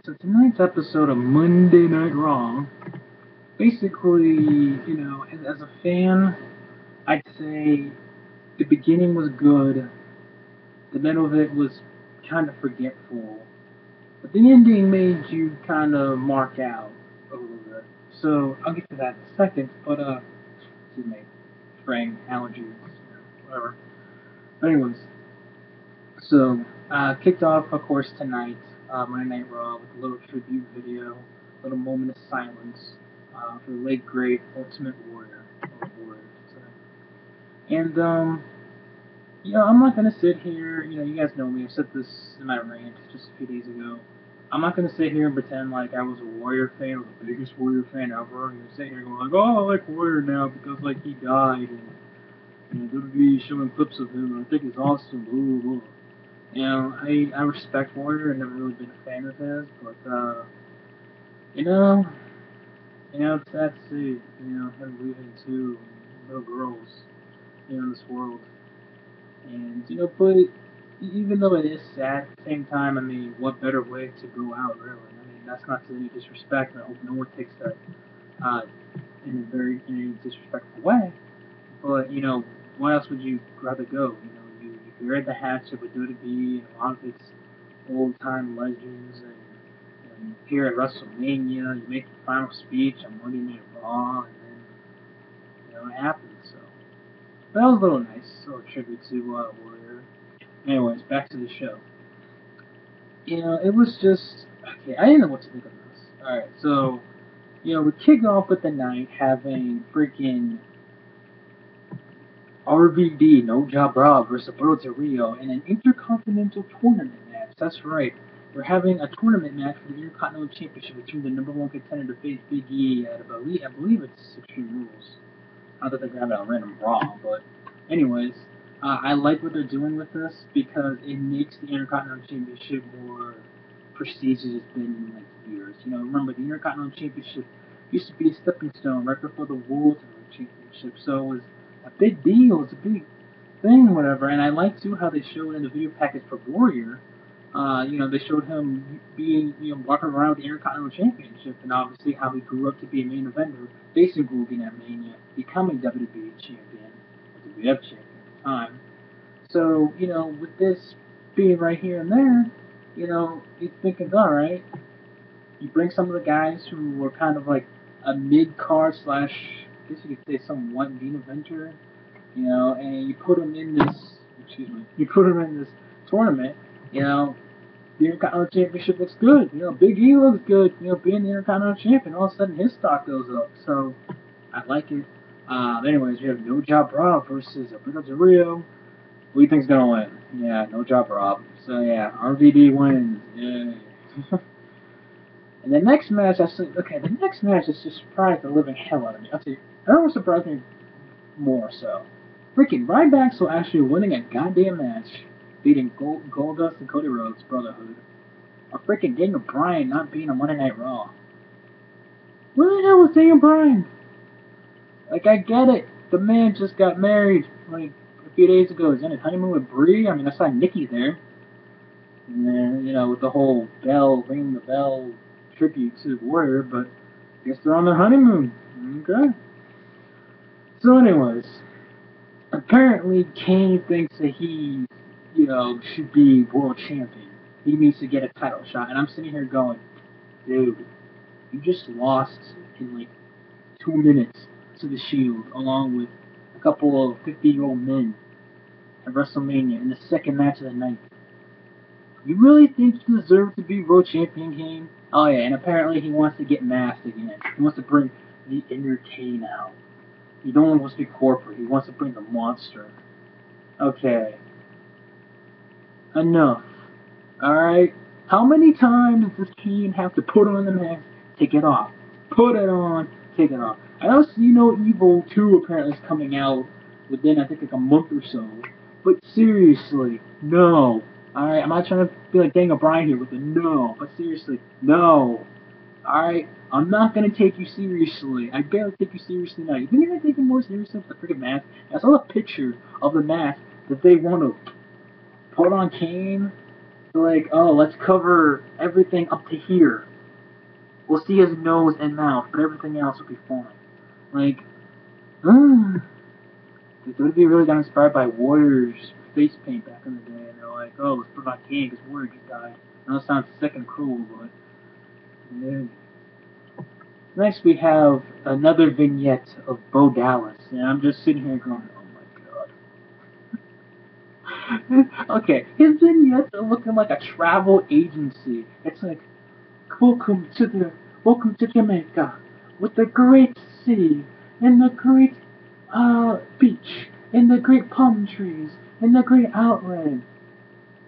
So tonight's episode of Monday Night Raw, basically, as a fan, I'd say the beginning was good, the middle of it was kind of forgetful, but the ending made you kind of mark out a little bit. So I'll get to that in a second, but excuse me, fraying allergies, whatever. But anyways, so kicked off, of course, tonight, Monday Night Raw with a little tribute video, a little moment of silence for the late great Ultimate Warrior, or Warrior, and I'm not gonna sit here. You guys know me. I said this in my rant just a few days ago. I'm not gonna sit here and pretend like I was a Warrior fan, or the biggest Warrior fan ever, and sit here going like, "Oh, I like Warrior now because like he died," and WWE showing clips of him, and I think he's awesome. Blah blah blah. I respect Warrior. I've never really been a fan of his, but you know, it's sad to see, him leaving two little girls, in this world. And but even though it is sad, at the same time, I mean, what better way to go out, really? I mean, that's not to any disrespect, and I hope no one takes that uh, in a disrespectful way. But why else would you rather go? You buried the hatchet with WWE and a lot of its old time legends, and here at WrestleMania, you make the final speech on Monday Night Raw, and then it happens. So that was a little nice, a little tribute to Warrior. Anyways, back to the show. It was just okay. I didn't know what to think of this. All right, so we kick off with the night having freaking RVD, No Job Rob versus Alberto Del Rio in an Intercontinental tournament match. That's right. We're having a tournament match for the Intercontinental Championship between the number one contender to face Big E at I believe it's Extreme Rules. Not that they're gonna have it on random Raw, but anyways, I like what they're doing with this because it makes the Intercontinental Championship more prestigious than it's been in like years. Remember the Intercontinental Championship used to be a stepping stone right before the World Championship, so it was a big deal. It's a big thing, whatever. And I like too how they showed in the video package for Warrior. They showed him being, walking around the Intercontinental Championship, and obviously how he grew up to be a main eventer, facing Hogan at Mania, becoming WWE champion, or WWF champion at the time. So, with this being right here and there, you're thinking, all right, you bring some of the guys who were kind of like a mid card slash, I guess you could say, somewhat main eventer, and you put them in this, excuse me, you put them in this tournament, the Intercontinental Championship looks good. Big E looks good. Being the Intercontinental Champion, all of a sudden his stock goes up. So I like it. Anyways, we have No Job Rob versus Alberto Del Rio. Who do you think's gonna win? Yeah, No Job Rob. So yeah, RVD wins. Yay. And the next match, the next match is just surprised the living hell out of me. I'll tell you, everyone surprised me more so. Freaking Ryback's will actually winning a goddamn match, beating Goldust and Cody Rhodes Brotherhood. Or freaking Daniel Bryan not being on Monday Night Raw. Where the hell was Daniel Bryan? Like, I get it. The man just got married, like, a few days ago. He's on his honeymoon with Brie. I mean, I saw Nikki there. And then, with the whole ringing the bell tribute to Warrior, but I guess they're on their honeymoon. Okay. So anyways, apparently Kane thinks that he, should be world champion. He needs to get a title shot. And I'm sitting here going, dude, you just lost in like 2 minutes to the Shield, along with a couple of 50-year-old men at WrestleMania in the second match of the night. You really think you deserve to be world champion, Kane? Oh yeah, and apparently he wants to get masked again. He wants to bring the inner Kane out. He don't want to be corporate. He wants to bring the monster. Okay. Enough. Alright? How many times does Kane have to put on the mask, take it off? Put it on, take it off. I know See No Evil 2 apparently is coming out within, I think, like a month or so. But seriously, no. Alright, I'm not trying to be like Daniel Bryan here with the no. But seriously, no. Alright? I'm not gonna take you seriously. I barely take you seriously now. You think you're gonna take it more seriously with the freaking mask? I saw a picture of the mask that they want to put on Kane. Like, oh, let's cover everything up to here. We'll see his nose and mouth, but everything else will be fine. Like, like WWE really got inspired by Warrior's face paint back in the day, and they're like, oh, let's put on King because Warrior just died. I know it sounds sick and cruel, but yeah. Next, we have another vignette of Bo Dallas, and I'm just sitting here going, oh my god. Okay, his vignettes are looking like a travel agency. It's like, welcome to Jamaica, with the great sea, and the great beach, and the great palm trees, and the great outland.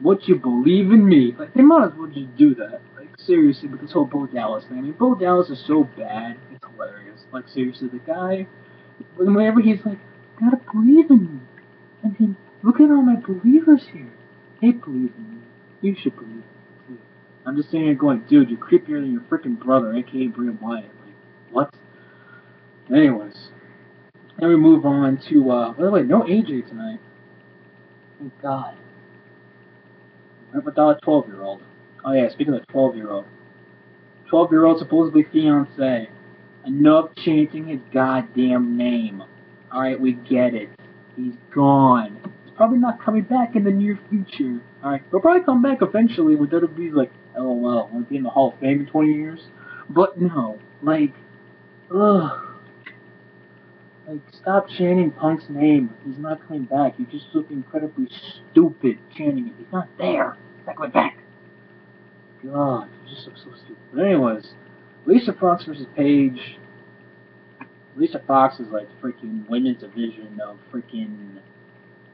What you believe in me? Like, they might as well just do that. Like, seriously, with this whole Bo Dallas thing. I mean, Bo Dallas is so bad, it's hilarious. Like, seriously, the guy, whenever he's like, gotta believe in me. I mean, look at all my believers here. They believe in me. You should believe in me, too. I'm just sitting here going, dude, you're creepier than your freaking brother, aka Bray Wyatt. Like, what? Anyways, then we move on to, by the way, no AJ tonight. Thank God. Without a 12-year-old. Oh yeah, speaking of 12-year-old. 12-year-old supposedly fiance. Enough chanting his goddamn name. Alright, we get it. He's gone. He's probably not coming back in the near future. Alright, he'll probably come back eventually when WWE's like, LOL, want to be in the Hall of Fame in 20 years? But no. Like, ugh. Like, stop chanting Punk's name. He's not coming back. You just look incredibly stupid chanting it. He's not there. He's not coming back. God, you just look so stupid. But anyways, Lisa Fox versus Paige. Lisa Fox is like freaking women's division of freaking,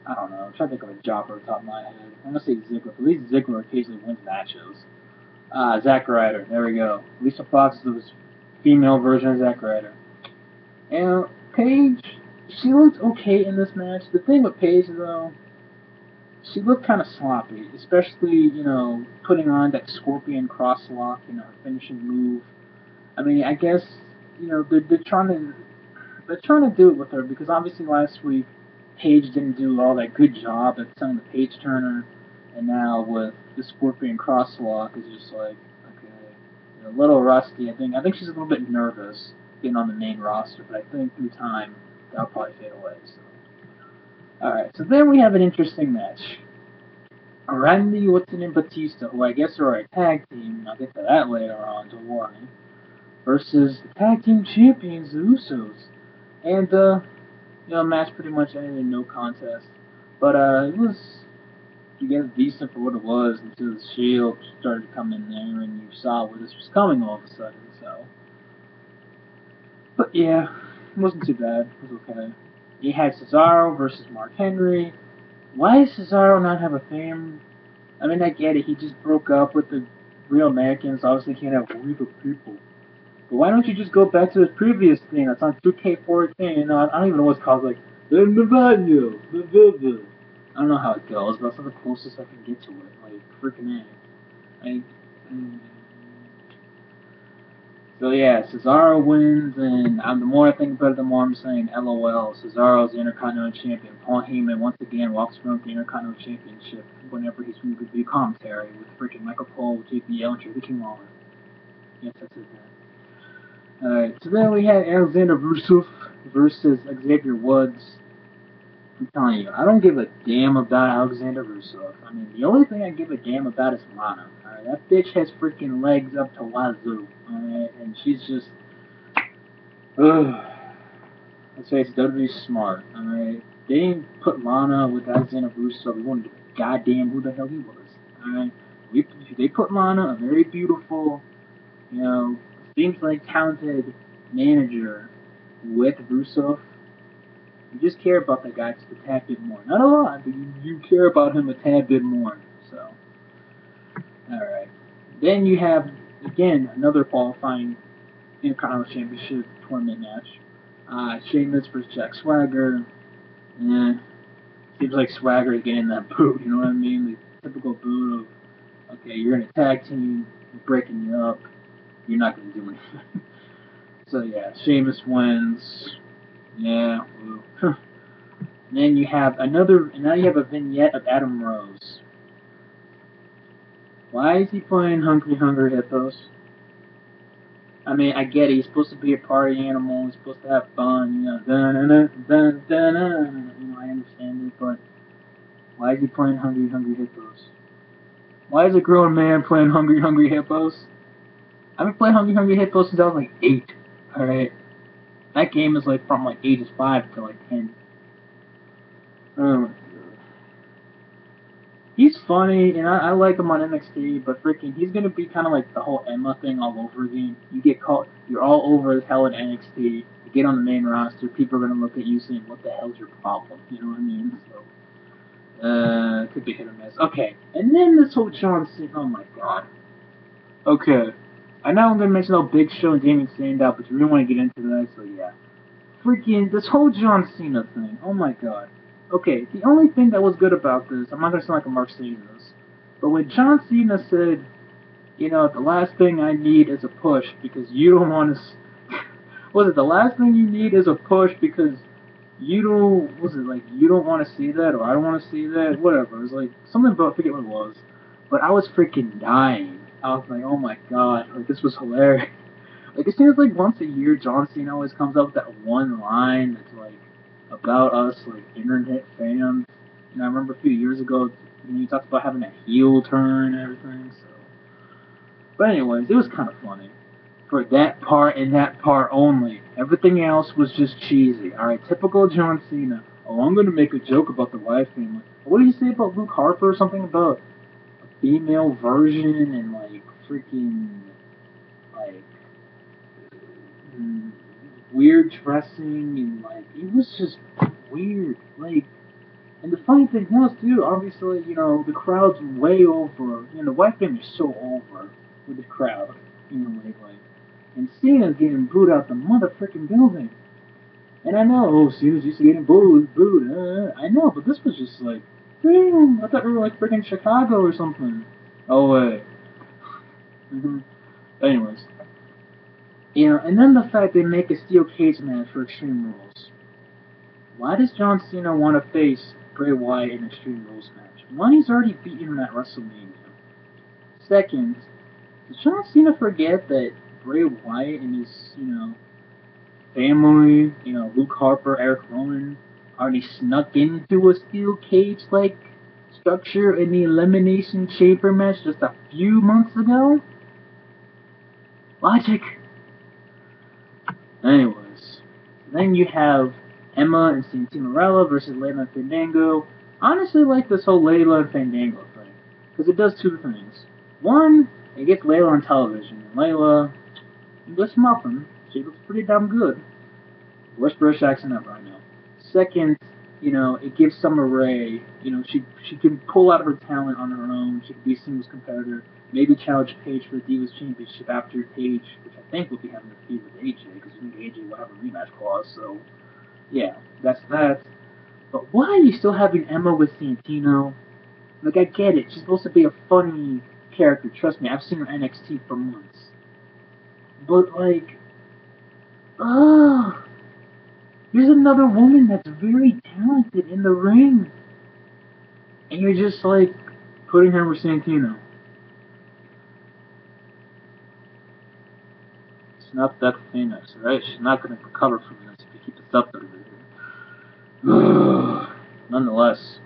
I don't know, I'm trying to think of a job off the top of my head. I'm gonna say Ziggler, but at least Ziggler occasionally wins matches. Zack Ryder, there we go. Lisa Fox is the female version of Zack Ryder. And Paige, she looked okay in this match. The thing with Paige, though, she looked kind of sloppy, especially, putting on that Scorpion crosswalk, her finishing move. I mean, I guess, they're trying to do it with her because obviously last week Paige didn't do all that good job at selling the Page Turner, and now with the Scorpion crosswalk, it's just like, okay, a little rusty. I think she's a little bit nervous getting on the main roster, but I think through time that'll probably fade away. So, all right, so then we have an interesting match. Randy Orton and Batista, who I guess are a tag team, I'll get to that later on, don't worry, versus the tag team champions, the Usos. And, match pretty much ended in no contest. But, it was, I guess, decent for what it was until the Shield started to come in there and you saw where this was coming all of a sudden, so. But, yeah, it wasn't too bad. It was okay. You had Cesaro versus Mark Henry. Why does Cesaro not have a fame? I mean, I get it. He just broke up with the Real Americans. Obviously, can't have real people. But why don't you just go back to his previous thing that's on 2K14? I don't even know what it's called. Like, the Navanyo. I don't know how it goes, but that's the closest I can get to it. Like, freaking A. Like, so yeah, Cesaro wins, and the more I think about it, the more I'm saying, LOL, Cesaro's the Intercontinental Champion. Paul Heyman once again walks around with the Intercontinental Championship whenever he's going to be commentary with freaking Michael Cole, JBL, and Jerry King Lawler. Yes, that's it. Alright, so then we had Alexander Rusev versus Xavier Woods. I'm telling you, I don't give a damn about Alexander Rusev. I mean, the only thing I give a damn about is Lana. Alright, that bitch has freaking legs up to wazoo. Alright, and she's just, ugh. Let's face it, WWE's smart. Alright, they didn't put Lana with Alexander Rusev. We wanted to goddamn who the hell he was. Alright, they put Lana, a very beautiful, seems like talented manager with Rusev. You just care about that guy just a tad bit more. Not a lot, but you care about him a tad bit more. So, alright. Then you have, again, another qualifying Intercontinental Championship tournament match. Sheamus versus Jack Swagger. Seems like Swagger is getting that boot, you know what I mean? The typical boot of, okay, you're in a tag team, we're breaking you up, you're not going to do anything. So yeah, Sheamus wins. Yeah, woo. And then you have now you have a vignette of Adam Rose. Why is he playing Hungry Hungry Hippos? I mean, I get it. He's supposed to be a party animal. He's supposed to have fun. I understand it, but why is he playing Hungry Hungry Hippos? Why is a grown man playing Hungry Hungry Hippos? I've been playing Hungry Hungry Hippos since I was like 8. Alright? That game is like from like ages 5 to like 10. Oh, he's funny, and I like him on NXT, but freaking, he's gonna be kind of like the whole Emma thing all over again. You get caught, you're all over as hell at NXT. You get on the main roster, people are gonna look at you saying, "What the hell's your problem?" You know what I mean? So, it could be hit or miss. Okay, and then this whole John Cena. Oh my god. Okay, I know I'm gonna mention how Big Show and Damien Sandow, but you really want to get into that, so yeah. Freaking this whole John Cena thing. Oh my god. Okay, the only thing that was good about this, I'm not gonna sound like a Mark saying this, but when John Cena said, the last thing I need is a push because you don't want to. Was it the last thing you need is a push because you don't? Was it like you don't want to see that or I don't want to see that? Whatever. It was like something about I forget what it was, but I was freaking dying. I was like, oh my god, like this was hilarious. Like it seems like once a year, John Cena always comes up with that one line that's like about us, like internet fans. I remember a few years ago, he talked about having a heel turn and everything. So, but anyways, it was kind of funny for that part and that part only. Everything else was just cheesy. All right, typical John Cena. Oh, I'm gonna make a joke about the wife family. What did he say about Luke Harper or something about a female version and like freaking like mm, weird dressing and like it was just weird. Like, and the funny thing was too, obviously, the crowd's way over. The white family's so over with the crowd, lately. And Cena's getting booed out the motherfucking building. And I know, Cena's used to getting booed. I know, but this was just like, damn, I thought we were like freaking Chicago or something. Oh wait. Anyways, and then the fact they make a steel cage match for Extreme Rules. Why does John Cena want to face Bray Wyatt in Extreme Rules match? One, he's already beaten him at WrestleMania. Second, does John Cena forget that Bray Wyatt and his, family, Luke Harper, Eric Rowan, already snuck into a steel cage-like structure in the Elimination Chamber match just a few months ago? Logic. Anyways, then you have Emma and Santino Marella versus Layla and Fandango. I honestly like this whole Layla and Fandango thing because it does two things. One, it gets Layla on television, and Layla, English muffin, she looks pretty damn good. Worst British accent ever, I know. Second, it gives Summer Rae, she can pull out her talent on her own. She can be a singles competitor. Maybe challenge Paige for the Divas Championship after Paige, which I think will be having a feud with AJ, because I think AJ will have a rematch clause, so yeah, that's that. But why are you still having Emma with Santino? Like, I get it. She's supposed to be a funny character. Trust me, I've seen her NXT for months. But, like, ugh. There's another woman that's very talented in the ring. And you're just, like, putting her with Santino. It's not TheChrisPhoenix, right? She's not going to recover from this if you keep this up there. Nonetheless,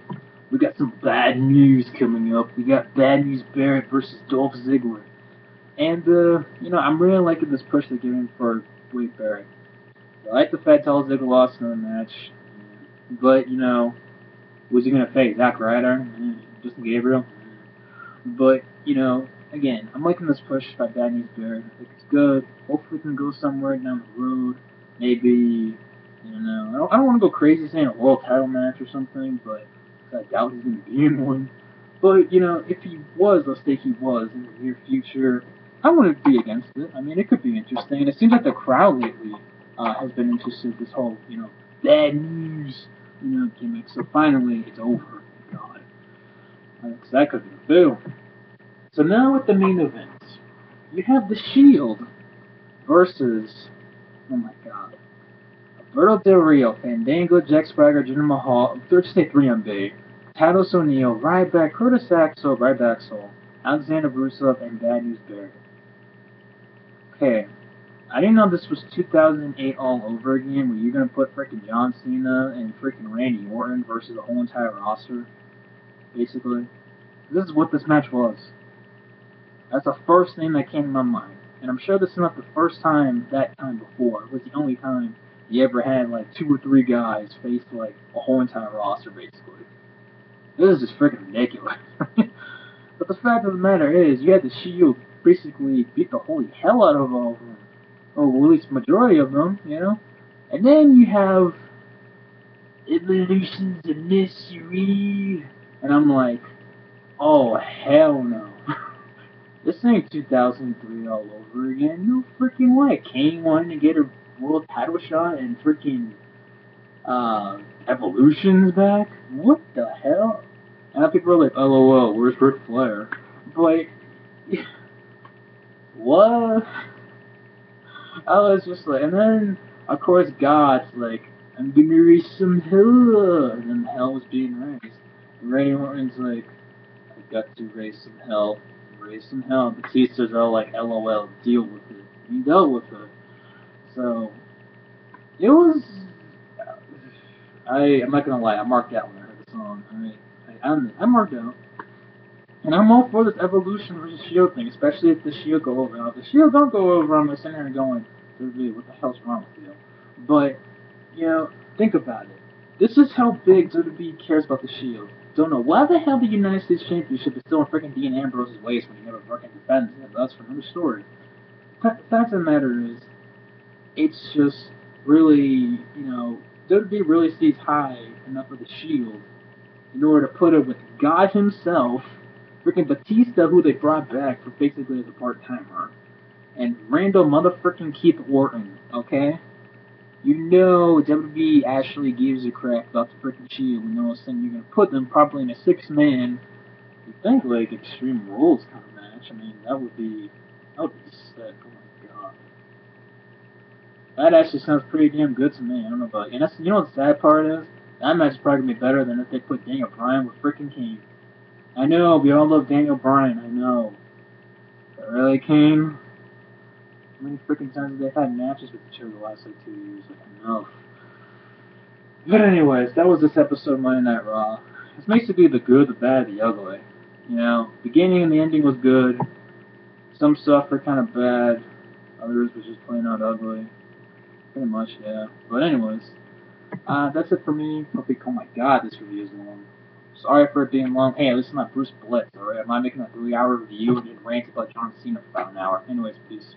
we got some bad news coming up. We got Bad News Barrett versus Dolph Ziggler. And, I'm really liking this push they're giving for Wade Barrett. I like the fact Dolph Ziggler lost in the match. But, who's he going to face? Zack Ryder? Justin Gabriel? But, again, I'm liking this push by Bad News Barrett. I think it's good. Hopefully it can go somewhere down the road. Maybe, I don't want to go crazy saying a world title match or something, but I doubt he's going to be in one. But, if he was, let's say he was in the near future, I wouldn't be against it. I mean, it could be interesting. And it seems like the crowd lately has been interested in this whole, bad news, gimmick. So finally, it's over. God. Because that could be a boo. So now at the main event, you have The Shield versus, oh my god, Alberto Del Rio, Fandango, Jack Swagger, Jinder Mahal, 3 on B, Tados O'Neil, Ryback, Curtis Axel, Ryback Soul, Alexander Rusev and Bad News Barrett. Okay, I didn't know this was 2008 all over again, where you're gonna put freaking John Cena and freaking Randy Orton versus the whole entire roster, basically. This is what this match was. That's the first thing that came to my mind. And I'm sure this is not the first time that time before. It was the only time you ever had like 2 or 3 guys face like a whole entire roster, basically. This is just freaking ridiculous. But the fact of the matter is, you had the Shield basically beat the holy hell out of all of them. Or at least majority of them, you know? And then you have Evolutions of Mystery. And I'm like, oh, hell no. This ain't 2003 all over again. No freaking way. Kane wanted to get a world title shot and freaking Evolution's back? What the hell? And people are like, LOL, where's Ric Flair? But, what? I was just like, and then, of course, God's like, I'm gonna raise some hell. And then hell was being raised. And Randy Orton's like, I got to raise some hell. Raise some hell. Batista's all like, LOL, deal with it. He dealt with it. So, it was. I'm not gonna lie, I marked out when I heard the song. I marked out. And I'm all for this Evolution versus Shield thing, especially if the Shield go over. Now, if the Shield don't go over, I'm sitting there going, what the hell's wrong with you? But, you know, think about it. This is how big WWE cares about the Shield. Don't know why the hell the United States Championship is still in freaking Dean Ambrose's waist when he never freaking defends it. That's for another story. The fact of the matter is, it's just really, WWE really sees high enough of the Shield in order to put it with God himself, freaking Batista, who they brought back for basically as a part-timer, and Randall motherfucking Keith Orton, okay? You know WWE actually gives a crap about the freaking Shield when all of a sudden you're going to put them probably in a 6-man, you think, like, Extreme Rules kind of match. I mean, that would be sick. Oh my god. That actually sounds pretty damn good to me. I don't know about you. And that's, you know what the sad part is? That match is probably going to be better than if they put Daniel Bryan with freaking Kane. I know, we all love Daniel Bryan, I know. But really, Kane? How many freaking times have they had matches with each other the last, like, 2 years? Like, enough. But anyways, that was this episode of Monday Night Raw. It's basically the good, the bad, the ugly. You know, beginning and the ending was good. Some stuff were kind of bad. Others was just plain out ugly. Pretty much, yeah. But anyways, that's it for me. Oh my god, this review is long. Sorry for it being long. Hey, this is not Bruce Blitz, alright? I'm not making a 3-hour review and rant about John Cena for about an hour. Anyways, peace.